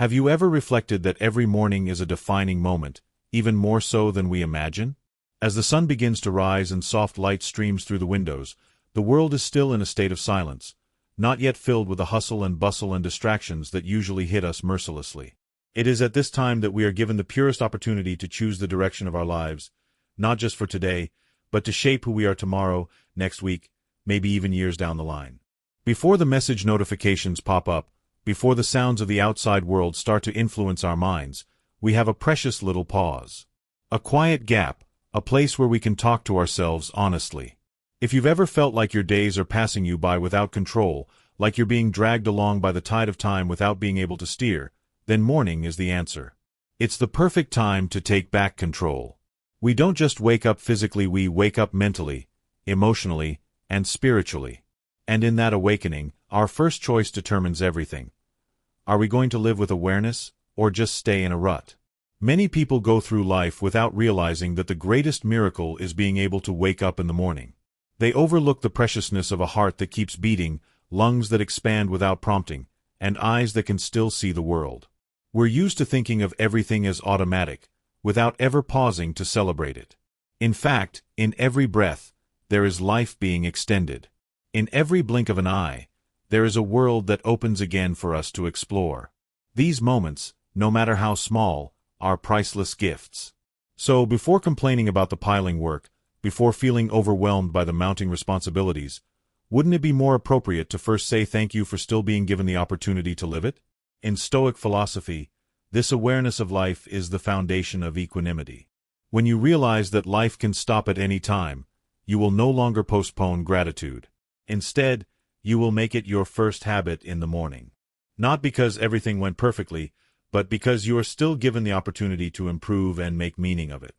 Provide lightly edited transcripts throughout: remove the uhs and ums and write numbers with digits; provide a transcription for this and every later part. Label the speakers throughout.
Speaker 1: Have you ever reflected that every morning is a defining moment, even more so than we imagine? As the sun begins to rise and soft light streams through the windows, the world is still in a state of silence, not yet filled with the hustle and bustle and distractions that usually hit us mercilessly. It is at this time that we are given the purest opportunity to choose the direction of our lives, not just for today, but to shape who we are tomorrow, next week, maybe even years down the line. Before the message notifications pop up, before the sounds of the outside world start to influence our minds, we have a precious little pause. A quiet gap, a place where we can talk to ourselves honestly. If you've ever felt like your days are passing you by without control, like you're being dragged along by the tide of time without being able to steer, then morning is the answer. It's the perfect time to take back control. We don't just wake up physically, we wake up mentally, emotionally, and spiritually. And in that awakening, our first choice determines everything. Are we going to live with awareness, or just stay in a rut? Many people go through life without realizing that the greatest miracle is being able to wake up in the morning. They overlook the preciousness of a heart that keeps beating, lungs that expand without prompting, and eyes that can still see the world. We're used to thinking of everything as automatic, without ever pausing to celebrate it. In fact, in every breath, there is life being extended. In every blink of an eye, there is a world that opens again for us to explore. These moments, no matter how small, are priceless gifts. So before complaining about the piling work, before feeling overwhelmed by the mounting responsibilities, wouldn't it be more appropriate to first say thank you for still being given the opportunity to live it? In Stoic philosophy, this awareness of life is the foundation of equanimity. When you realize that life can stop at any time, you will no longer postpone gratitude. Instead, you will make it your first habit in the morning. Not because everything went perfectly, but because you are still given the opportunity to improve and make meaning of it.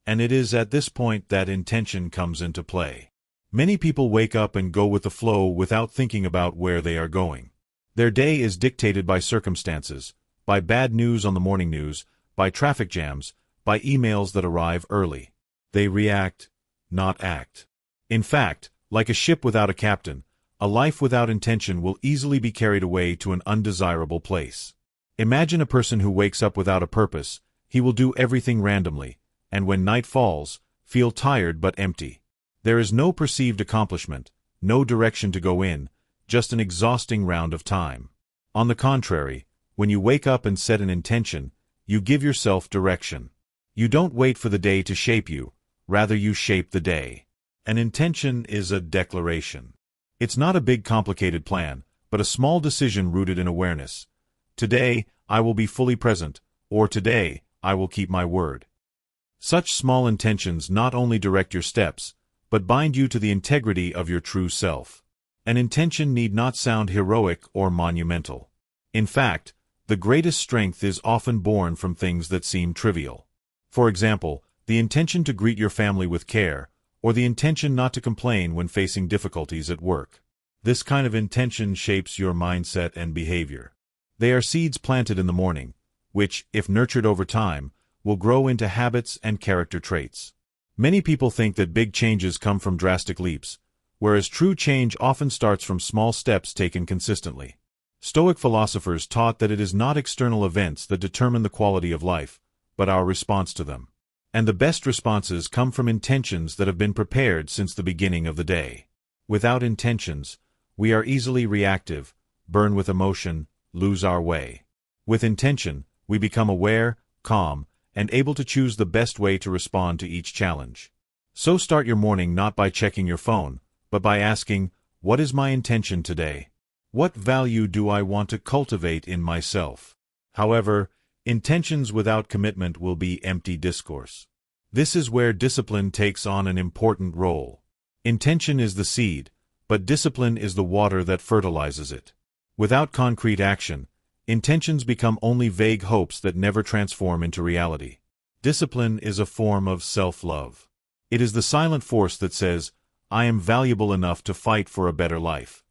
Speaker 1: And it is at this point that intention comes into play. Many people wake up and go with the flow without thinking about where they are going. Their day is dictated by circumstances, by bad news on the morning news, by traffic jams, by emails that arrive early. They react, not act. In fact, like a ship without a captain, a life without intention will easily be carried away to an undesirable place. Imagine a person who wakes up without a purpose. He will do everything randomly, and when night falls, feel tired but empty. There is no perceived accomplishment, no direction to go in, just an exhausting round of time. On the contrary, when you wake up and set an intention, you give yourself direction. You don't wait for the day to shape you, rather you shape the day. An intention is a declaration. It's not a big complicated plan, but a small decision rooted in awareness. Today, I will be fully present, or today, I will keep my word. Such small intentions not only direct your steps, but bind you to the integrity of your true self. An intention need not sound heroic or monumental. In fact, the greatest strength is often born from things that seem trivial. For example, the intention to greet your family with care, or the intention not to complain when facing difficulties at work. This kind of intention shapes your mindset and behavior. They are seeds planted in the morning, which, if nurtured over time, will grow into habits and character traits. Many people think that big changes come from drastic leaps, whereas true change often starts from small steps taken consistently. Stoic philosophers taught that it is not external events that determine the quality of life, but our response to them. And the best responses come from intentions that have been prepared since the beginning of the day. Without intentions, we are easily reactive, burn with emotion, lose our way. With intention, we become aware, calm, and able to choose the best way to respond to each challenge. So start your morning not by checking your phone, but by asking, what is my intention today? What value do I want to cultivate in myself? However, intentions without commitment will be empty discourse. This is where discipline takes on an important role. Intention is the seed, but discipline is the water that fertilizes it. Without concrete action, intentions become only vague hopes that never transform into reality. Discipline is a form of self-love. It is the silent force that says, I am valuable enough to fight for a better life.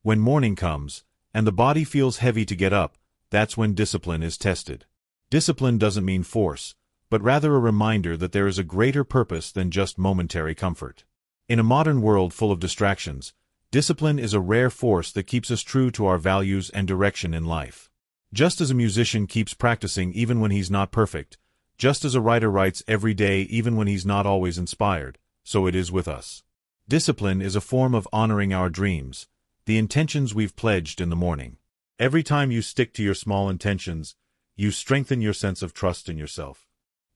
Speaker 1: When morning comes, and the body feels heavy to get up, that's when discipline is tested. Discipline doesn't mean force, but rather a reminder that there is a greater purpose than just momentary comfort. In a modern world full of distractions, discipline is a rare force that keeps us true to our values and direction in life. Just as a musician keeps practicing even when he's not perfect, just as a writer writes every day even when he's not always inspired, so it is with us. Discipline is a form of honoring our dreams, the intentions we've pledged in the morning. Every time you stick to your small intentions, you strengthen your sense of trust in yourself.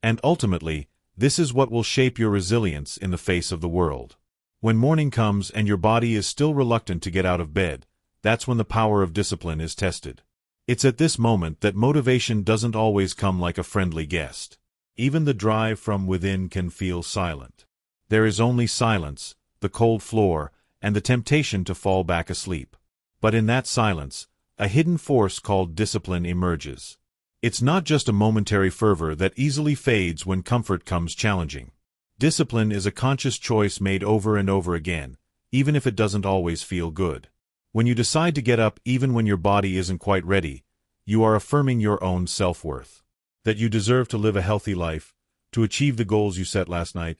Speaker 1: And ultimately, this is what will shape your resilience in the face of the world. When morning comes and your body is still reluctant to get out of bed, that's when the power of discipline is tested. It's at this moment that motivation doesn't always come like a friendly guest. Even the drive from within can feel silent. There is only silence, the cold floor, and the temptation to fall back asleep. But in that silence, a hidden force called discipline emerges. It's not just a momentary fervor that easily fades when comfort comes challenging. Discipline is a conscious choice made over and over again, even if it doesn't always feel good. When you decide to get up even when your body isn't quite ready, you are affirming your own self-worth. That you deserve to live a healthy life, to achieve the goals you set last night,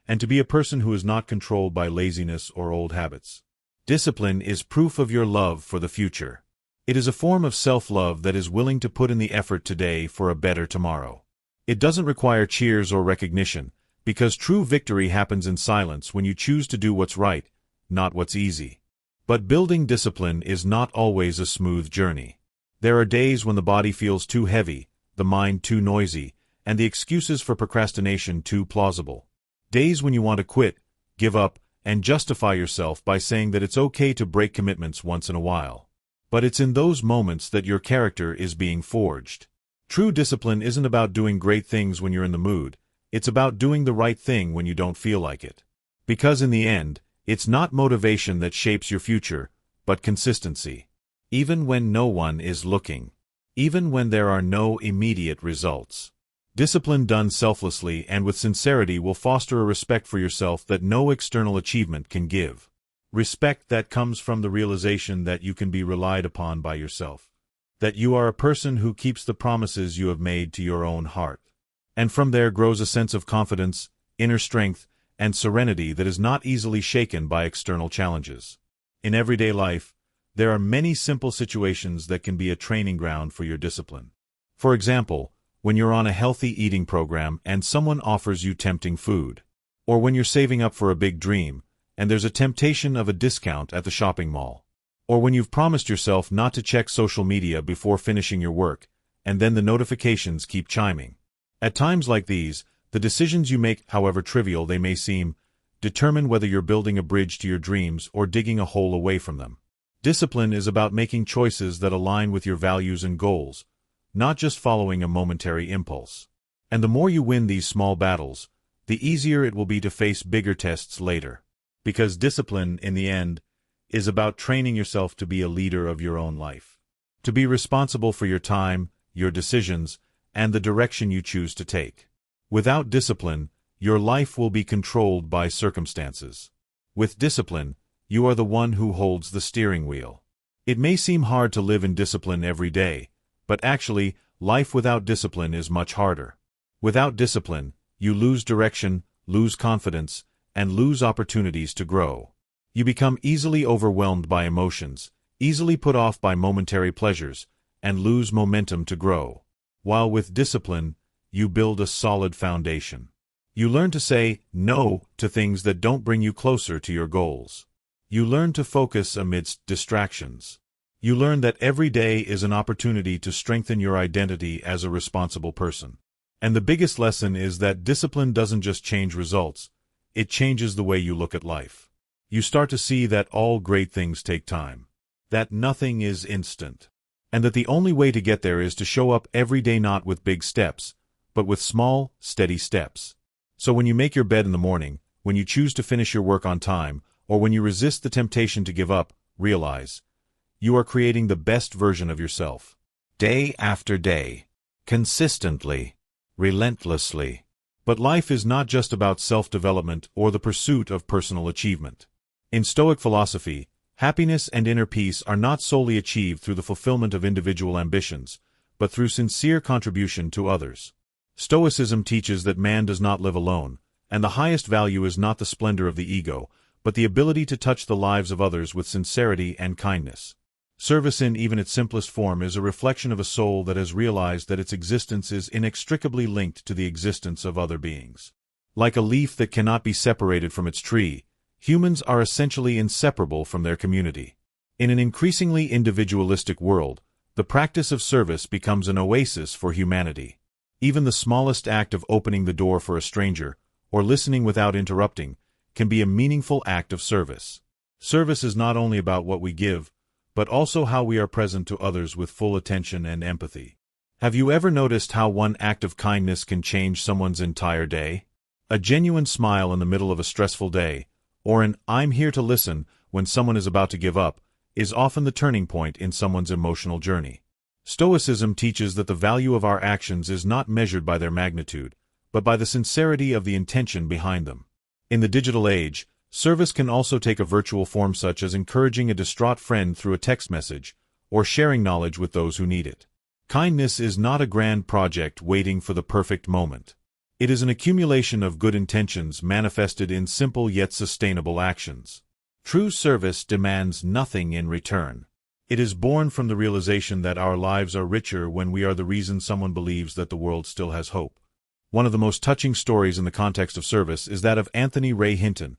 Speaker 1: and to be a person who is not controlled by laziness or old habits. Discipline is proof of your love for the future. It is a form of self-love that is willing to put in the effort today for a better tomorrow. It doesn't require cheers or recognition, because true victory happens in silence when you choose to do what's right, not what's easy. But building discipline is not always a smooth journey. There are days when the body feels too heavy, the mind too noisy, and the excuses for procrastination too plausible. Days when you want to quit, give up, and justify yourself by saying that it's okay to break commitments once in a while. But it's in those moments that your character is being forged. True discipline isn't about doing great things when you're in the mood, it's about doing the right thing when you don't feel like it. Because in the end, it's not motivation that shapes your future, but consistency. Even when no one is looking. Even when there are no immediate results. Discipline done selflessly and with sincerity will foster a respect for yourself that no external achievement can give. Respect that comes from the realization that you can be relied upon by yourself. That you are a person who keeps the promises you have made to your own heart. And from there grows a sense of confidence, inner strength, and serenity that is not easily shaken by external challenges. In everyday life, there are many simple situations that can be a training ground for your discipline. For example, when you're on a healthy eating program and someone offers you tempting food. Or when you're saving up for a big dream, and there's a temptation of a discount at the shopping mall. Or when you've promised yourself not to check social media before finishing your work, and then the notifications keep chiming. At times like these, the decisions you make, however trivial they may seem, determine whether you're building a bridge to your dreams or digging a hole away from them. Discipline is about making choices that align with your values and goals, not just following a momentary impulse. And the more you win these small battles, the easier it will be to face bigger tests later. Because discipline, in the end, is about training yourself to be a leader of your own life. To be responsible for your time, your decisions, and the direction you choose to take. Without discipline, your life will be controlled by circumstances. With discipline, you are the one who holds the steering wheel. It may seem hard to live in discipline every day, but actually, life without discipline is much harder. Without discipline, you lose direction, lose confidence, and lose opportunities to grow. You become easily overwhelmed by emotions, easily put off by momentary pleasures, and lose momentum to grow. While with discipline, you build a solid foundation. You learn to say no to things that don't bring you closer to your goals. You learn to focus amidst distractions. You learn that every day is an opportunity to strengthen your identity as a responsible person. And the biggest lesson is that discipline doesn't just change results, it changes the way you look at life. You start to see that all great things take time. That nothing is instant. And that the only way to get there is to show up every day not with big steps, but with small, steady steps. So when you make your bed in the morning, when you choose to finish your work on time, or when you resist the temptation to give up, realize, you are creating the best version of yourself. Day after day. Consistently. Relentlessly. But life is not just about self-development or the pursuit of personal achievement. In Stoic philosophy, happiness and inner peace are not solely achieved through the fulfillment of individual ambitions, but through sincere contribution to others. Stoicism teaches that man does not live alone, and the highest value is not the splendor of the ego, but the ability to touch the lives of others with sincerity and kindness. Service in even its simplest form is a reflection of a soul that has realized that its existence is inextricably linked to the existence of other beings. Like a leaf that cannot be separated from its tree, humans are essentially inseparable from their community. In an increasingly individualistic world, the practice of service becomes an oasis for humanity. Even the smallest act of opening the door for a stranger, or listening without interrupting, can be a meaningful act of service. Service is not only about what we give, but also how we are present to others with full attention and empathy. Have you ever noticed how one act of kindness can change someone's entire day? A genuine smile in the middle of a stressful day, or an "I'm here to listen" when someone is about to give up, is often the turning point in someone's emotional journey. Stoicism teaches that the value of our actions is not measured by their magnitude, but by the sincerity of the intention behind them. In the digital age, service can also take a virtual form, such as encouraging a distraught friend through a text message, or sharing knowledge with those who need it. Kindness is not a grand project waiting for the perfect moment. It is an accumulation of good intentions manifested in simple yet sustainable actions. True service demands nothing in return. It is born from the realization that our lives are richer when we are the reason someone believes that the world still has hope. One of the most touching stories in the context of service is that of Anthony Ray Hinton,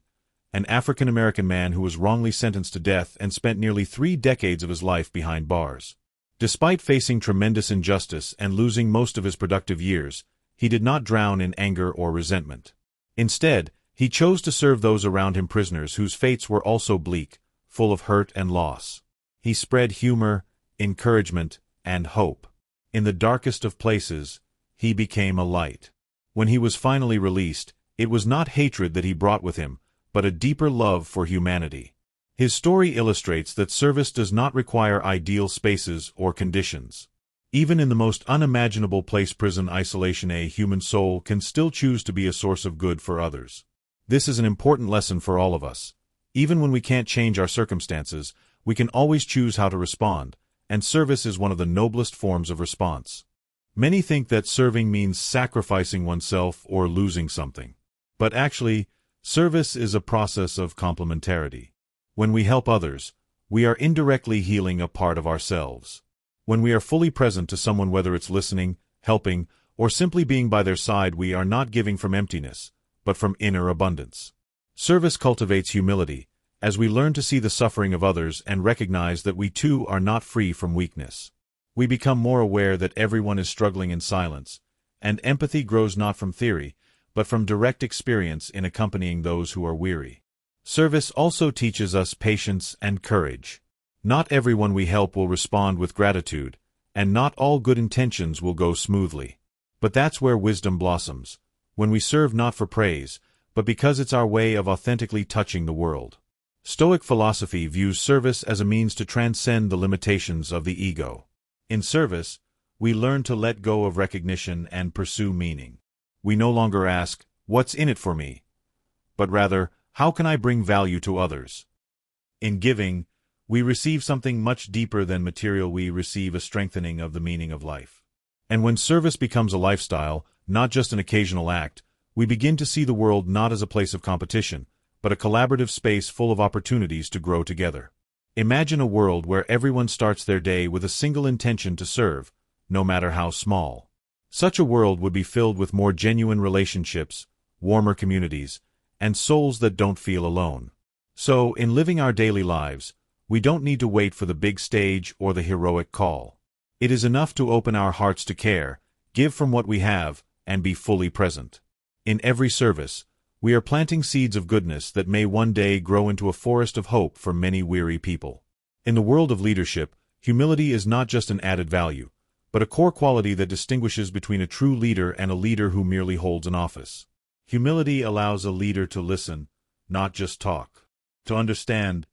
Speaker 1: an African-American man who was wrongly sentenced to death and spent nearly 3 decades of his life behind bars. Despite facing tremendous injustice and losing most of his productive years, he did not drown in anger or resentment. Instead, he chose to serve those around him, prisoners whose fates were also bleak, full of hurt and loss. He spread humor, encouragement, and hope. In the darkest of places, he became a light. When he was finally released, it was not hatred that he brought with him, but a deeper love for humanity. His story illustrates that service does not require ideal spaces or conditions. Even in the most unimaginable place, prison isolation, a human soul can still choose to be a source of good for others. This is an important lesson for all of us. Even when we can't change our circumstances, we can always choose how to respond, and service is one of the noblest forms of response. Many think that serving means sacrificing oneself or losing something. But actually, service is a process of complementarity. When we help others, we are indirectly healing a part of ourselves. When we are fully present to someone, whether it's listening, helping, or simply being by their side, we are not giving from emptiness, but from inner abundance. Service cultivates humility, as we learn to see the suffering of others and recognize that we too are not free from weakness. We become more aware that everyone is struggling in silence, and empathy grows not from theory, but from direct experience in accompanying those who are weary. Service also teaches us patience and courage. Not everyone we help will respond with gratitude, and not all good intentions will go smoothly. But that's where wisdom blossoms, when we serve not for praise, but because it's our way of authentically touching the world. Stoic philosophy views service as a means to transcend the limitations of the ego. In service, we learn to let go of recognition and pursue meaning. We no longer ask, "What's in it for me?" but rather, "How can I bring value to others?" In giving, we receive something much deeper than material. We receive a strengthening of the meaning of life. And when service becomes a lifestyle, not just an occasional act, we begin to see the world not as a place of competition, but a collaborative space full of opportunities to grow together. Imagine a world where everyone starts their day with a single intention to serve, no matter how small. Such a world would be filled with more genuine relationships, warmer communities, and souls that don't feel alone. So, in living our daily lives, we don't need to wait for the big stage or the heroic call. It is enough to open our hearts to care, give from what we have, and be fully present. In every service, we are planting seeds of goodness that may one day grow into a forest of hope for many weary people. In the world of leadership, humility is not just an added value, but a core quality that distinguishes between a true leader and a leader who merely holds an office. Humility allows a leader to listen, not just talk, to understand,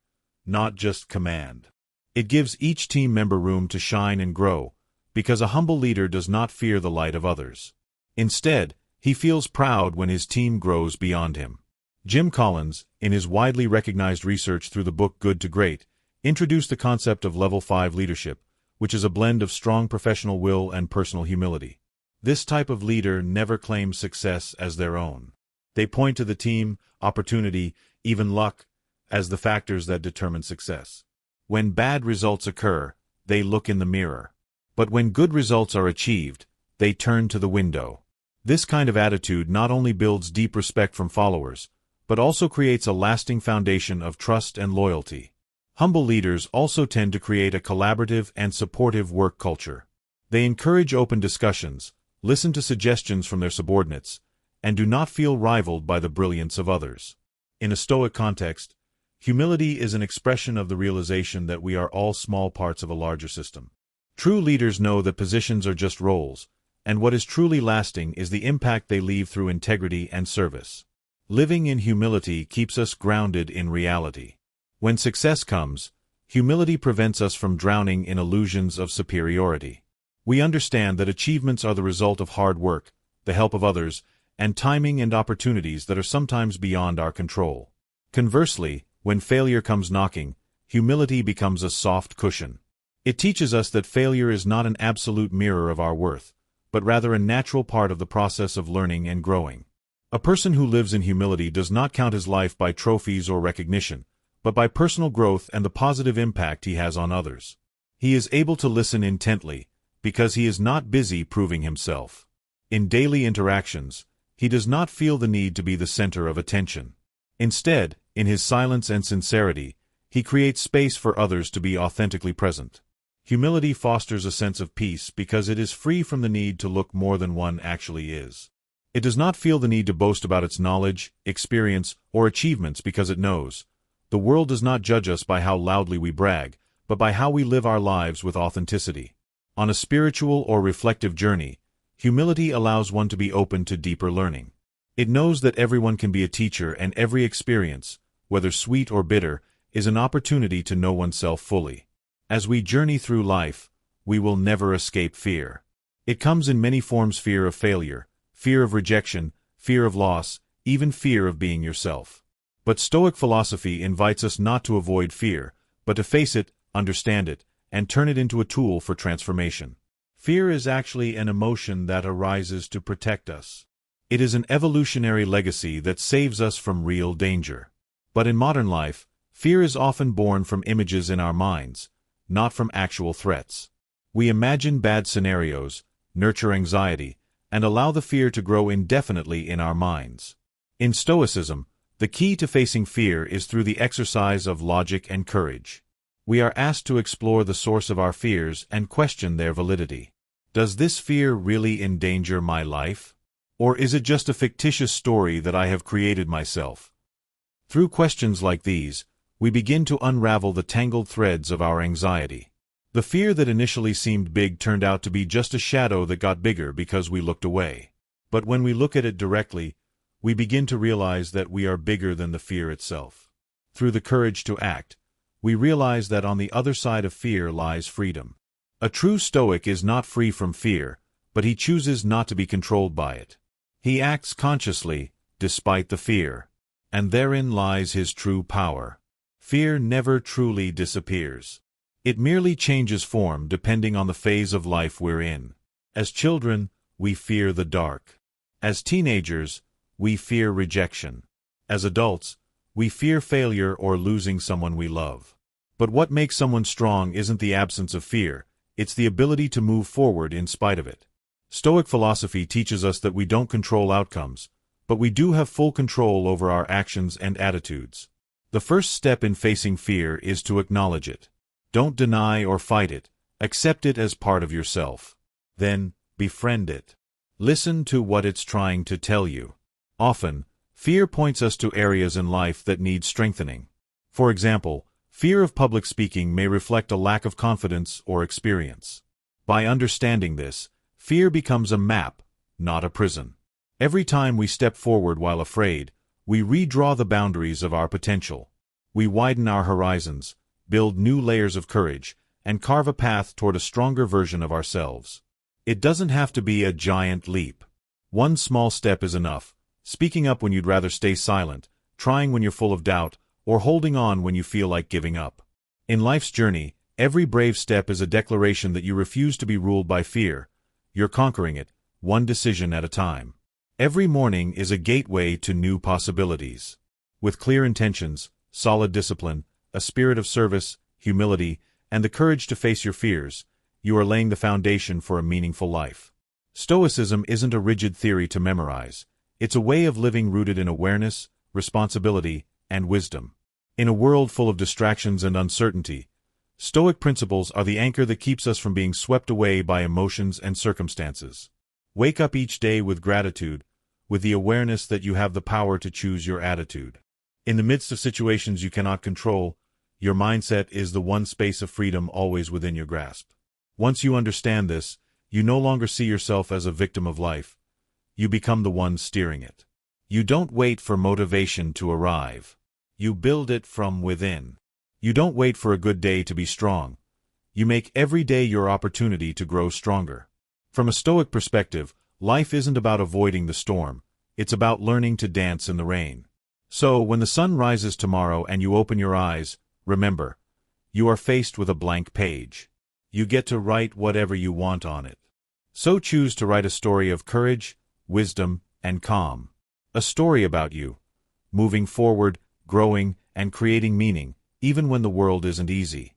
Speaker 1: not just command. It gives each team member room to shine and grow, because a humble leader does not fear the light of others. Instead, he feels proud when his team grows beyond him. Jim Collins, in his widely recognized research through the book Good to Great, introduced the concept of Level 5 leadership, which is a blend of strong professional will and personal humility. This type of leader never claims success as their own. They point to the team, opportunity, even luck, as the factors that determine success. When bad results occur, they look in the mirror. But when good results are achieved, they turn to the window. This kind of attitude not only builds deep respect from followers, but also creates a lasting foundation of trust and loyalty. Humble leaders also tend to create a collaborative and supportive work culture. They encourage open discussions, listen to suggestions from their subordinates, and do not feel rivaled by the brilliance of others. In a Stoic context, humility is an expression of the realization that we are all small parts of a larger system. True leaders know that positions are just roles, and what is truly lasting is the impact they leave through integrity and service. Living in humility keeps us grounded in reality. When success comes, humility prevents us from drowning in illusions of superiority. We understand that achievements are the result of hard work, the help of others, and timing and opportunities that are sometimes beyond our control. Conversely, when failure comes knocking, humility becomes a soft cushion. It teaches us that failure is not an absolute mirror of our worth, but rather a natural part of the process of learning and growing. A person who lives in humility does not count his life by trophies or recognition, but by personal growth and the positive impact he has on others. He is able to listen intently, because he is not busy proving himself. In daily interactions, he does not feel the need to be the center of attention. Instead, in his silence and sincerity, he creates space for others to be authentically present. Humility fosters a sense of peace because it is free from the need to look more than one actually is. It does not feel the need to boast about its knowledge, experience, or achievements because it knows. The world does not judge us by how loudly we brag, but by how we live our lives with authenticity. On a spiritual or reflective journey, humility allows one to be open to deeper learning. It knows that everyone can be a teacher and every experience, whether sweet or bitter, is an opportunity to know oneself fully. As we journey through life, we will never escape fear. It comes in many forms: fear of failure, fear of rejection, fear of loss, even fear of being yourself. But Stoic philosophy invites us not to avoid fear, but to face it, understand it, and turn it into a tool for transformation. Fear is actually an emotion that arises to protect us. It is an evolutionary legacy that saves us from real danger. But in modern life, fear is often born from images in our minds, not from actual threats. We imagine bad scenarios, nurture anxiety, and allow the fear to grow indefinitely in our minds. In Stoicism, the key to facing fear is through the exercise of logic and courage. We are asked to explore the source of our fears and question their validity. Does this fear really endanger my life? Or is it just a fictitious story that I have created myself? Through questions like these, we begin to unravel the tangled threads of our anxiety. The fear that initially seemed big turned out to be just a shadow that got bigger because we looked away. But when we look at it directly, we begin to realize that we are bigger than the fear itself. Through the courage to act, we realize that on the other side of fear lies freedom. A true Stoic is not free from fear, but he chooses not to be controlled by it. He acts consciously, despite the fear. And therein lies his true power. Fear never truly disappears. It merely changes form depending on the phase of life we're in. As children, we fear the dark. As teenagers, we fear rejection. As adults, we fear failure or losing someone we love. But what makes someone strong isn't the absence of fear, it's the ability to move forward in spite of it. Stoic philosophy teaches us that we don't control outcomes, but we do have full control over our actions and attitudes. The first step in facing fear is to acknowledge it. Don't deny or fight it, accept it as part of yourself. Then, befriend it. Listen to what it's trying to tell you. Often, fear points us to areas in life that need strengthening. For example, fear of public speaking may reflect a lack of confidence or experience. By understanding this, fear becomes a map, not a prison. Every time we step forward while afraid, we redraw the boundaries of our potential. We widen our horizons, build new layers of courage, and carve a path toward a stronger version of ourselves. It doesn't have to be a giant leap. One small step is enough. Speaking up when you'd rather stay silent, trying when you're full of doubt, or holding on when you feel like giving up. In life's journey, every brave step is a declaration that you refuse to be ruled by fear. You're conquering it, one decision at a time. Every morning is a gateway to new possibilities. With clear intentions, solid discipline, a spirit of service, humility, and the courage to face your fears, you are laying the foundation for a meaningful life. Stoicism isn't a rigid theory to memorize. It's a way of living rooted in awareness, responsibility, and wisdom. In a world full of distractions and uncertainty, Stoic principles are the anchor that keeps us from being swept away by emotions and circumstances. Wake up each day with gratitude, with the awareness that you have the power to choose your attitude. In the midst of situations you cannot control, your mindset is the one space of freedom always within your grasp. Once you understand this, you no longer see yourself as a victim of life. You become the one steering it. You don't wait for motivation to arrive. You build it from within. You don't wait for a good day to be strong. You make every day your opportunity to grow stronger. From a Stoic perspective, life isn't about avoiding the storm. It's about learning to dance in the rain. So, when the sun rises tomorrow and you open your eyes, remember, you are faced with a blank page. You get to write whatever you want on it. So choose to write a story of courage, wisdom, and calm. A story about you, moving forward, growing, and creating meaning, even when the world isn't easy.